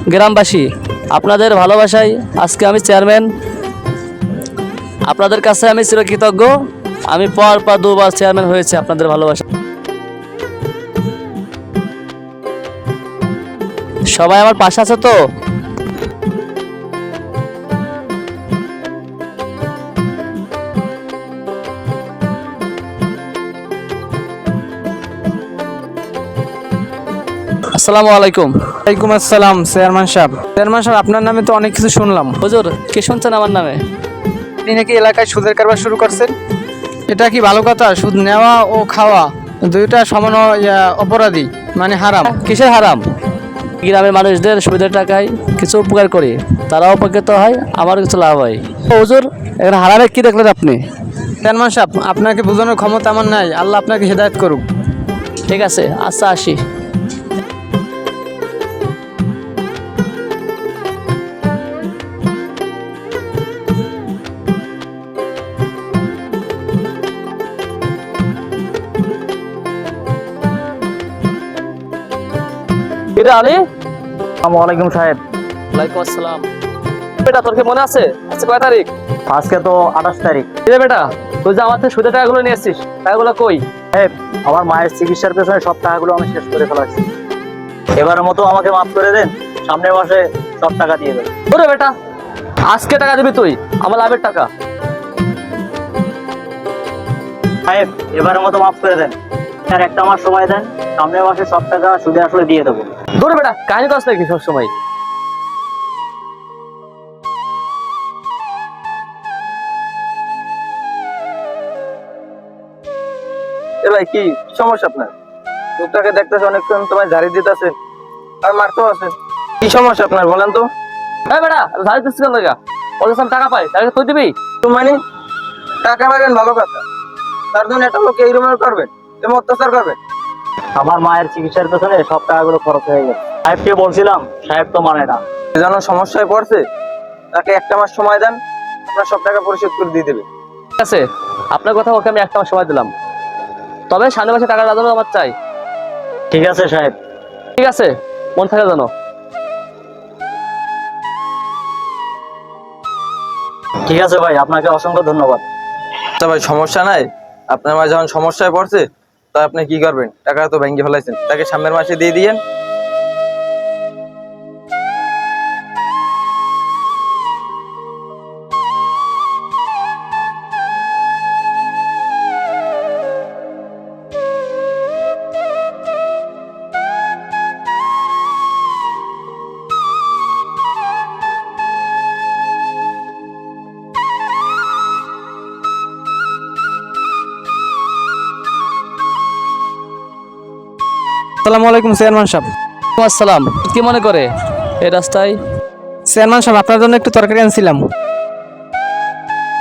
গ্রামবাসী, আপনাদের ভালোবাসায় আজকে আমি চেয়ারম্যান। আপনাদের কাছে আমি চিরকৃতজ্ঞ। আমি পর দুবার চেয়ারম্যান হয়েছে আপনাদের ভালোবাসা। সবাই আমার পাশে আছে তো? আসসালামু আলাইকুম। ওয়ালাইকুম আসসালাম চেয়ারম্যান সাহেব। চেয়ারম্যান সাহেব, আপনার নামে তো অনেক কিছু শুনলাম। হুজুর, কি শুনছেন আমার নামে? আপনি নাকি এলাকায় সুদের কারবার শুরু করছেন, এটা কি ভালো কথা? সুদ নেওয়া ও খাওয়া দুইটা সমান অপরাধী, মানে হারাম। কিসের হারাম? গ্রামের মানুষদের সুবিধার টাকায় কিছু উপকার করি, তারাও উপকৃত হয়, আমার কিছু লাভ হয়। হুজুর, এখানে হারামে কি দেখলেন আপনি? চেয়ারম্যান সাহেব, আপনাকে বোঝানোর ক্ষমতা আমার নাই। আল্লাহ আপনাকে হেদায়েত করুক। ঠিক আছে, আচ্ছা আসি। এটা আলী। আসসালামু আলাইকুম সাহেব। ওয়ালাইকুম আসসালাম। বেটা, তোর কি মনে আছে আজকে কয় তারিখ? আজকে তো 28 তারিখ। রে বেটা, তুই যে আমার থেকে সুদের টাকাগুলো নিয়ে এসছিস, টাকাগুলো কই? সাহেব, আমার মায়ের চিকিৎসার পেছনে সব টাকাগুলো আমি শেষ করে ফেলাচ্ছি। এবারের মতো আমাকে মাফ করে দেন, সামনের মাসে সব টাকা দিয়ে দেবেন। ওরে বেটা, আজকে টাকা দিবি তুই, আমার লাভের টাকা। সাহেব, এবারের মতো মাফ করে দেন, আর একটা মাস সময় দেন, সামনের মাসে সব টাকা সুদে আসলে দিয়ে দেবো। দূরে বেটা, কাহিনী কস নাকি সবসময়? এ ভাই, কি সমস্যা আপনার? লোকটাকে দেখতেছে অনেকক্ষণ তোমায় ঝাড়ি দিতেছে আর মারতেও আছেন। কি সমস্যা আপনার বলেন তো? হ্যাঁ বেটা, ঝাড়ি দিচ্ছিস কেন দেখা? ওর কাছে আমি টাকা পাই, তাকে তুই দিবি? মানে টাকা পাবেন ভালো কথা, তার জন্য একটা লোক এই রুমে করবেন, এমন অত্যাচার করবেন? আমার মায়ের চিকিৎসার পেছনে সব টাকাগুলো খরচ হয়ে গেছে। সাহেবকে বলছিলাম, সাহেব তো মানে না। যেন সমস্যায় পড়ছে, তাকে একটা মাস সময় দেন, আপনার সব টাকা পরিশোধ করে দিয়ে দেবে। ঠিক আছে, আপনার কথা ওকে আমি একটা মাস সময় দিলাম, তবে সামনের মাসে টাকাটা যেন আমার চাই। ঠিক আছে সাহেব। ঠিক আছে, মন থাকে জানো। ঠিক আছে ভাই, আপনাকে অসংখ্য ধন্যবাদ। আচ্ছা ভাই, সমস্যা নাই। আপনার মা যখন সমস্যায় পড়ছে, তা আপনি কি করবেন? টাকা তো ভেঙে ফেলাইছেন, তাকে সামনের মাসে দিয়ে দিয়েন। আসসালামু আলাইকুম চেয়ারম্যান সাহেব। আসসালাম। কি মনে করে এই রাস্তায়? চেয়ারম্যান সাহেব, আপনার জন্য একটু তরকারি আনছিলাম।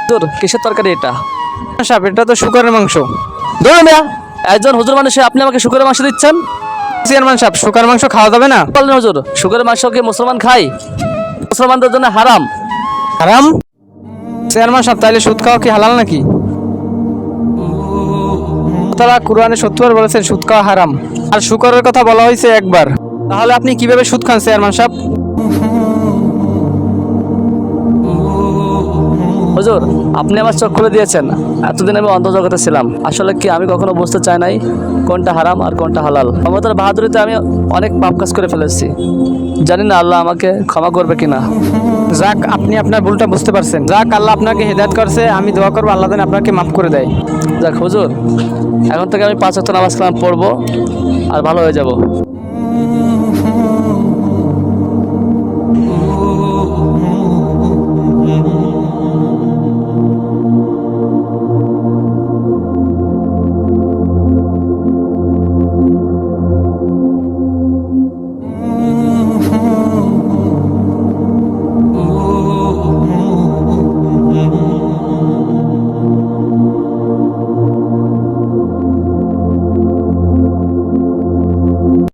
হুজুর, কিসের তরকারি এটা? সাহেব, এটা তো শুকরের মাংস। ধরুন মিয়া, একজন হুজুর মানুষে আপনি আমাকে শুকরের মাংস দিচ্ছেন? চেয়ারম্যান সাহেব, শুকরের মাংস খাওয়া যাবে না? বলেন হুজুর, শুকরের মাংস কি মুসলমান খায়? মুসলমানদের জন্য হারাম। হারাম? চেয়ারম্যান সাহেব, তাইলে সুদ খাওয়া কি হালাল নাকি? তারা কুরআনে 70 বার বলেছেন সুদ খাওয়া হারাম, আর শুকরের কথা বলা হয়েছে একবার। তাহলে আপনি কিভাবে সুদ খান চেয়ারম্যান সাহেব? হুজুর, আপনি আমার চোখ খুলে দিয়েছেন। এতদিন আমি অন্ধ জগতে ছিলাম। আসলে কি আমি কখনো বুঝতে চাই নাই কোনটা হারাম আর কোনটা হালাল। ক্ষমতার বাহাদুরিতে আমি অনেক পাপ কাজ করে ফেলেছি। জানি না আল্লাহ আমাকে ক্ষমা করবে কিনা। যাক, আপনি আপনার ভুলটা বুঝতে পারছেন। যাক, আল্লাহ আপনাকে হেদায়েত করছে। আমি দোয়া করবো আল্লাহ যেন আপনাকে মাফ করে দেয়। যাক হুজুর, এখন থেকে আমি 5 ওয়াক্ত নামাজ কালাম পড়বো আর ভালো হয়ে যাব।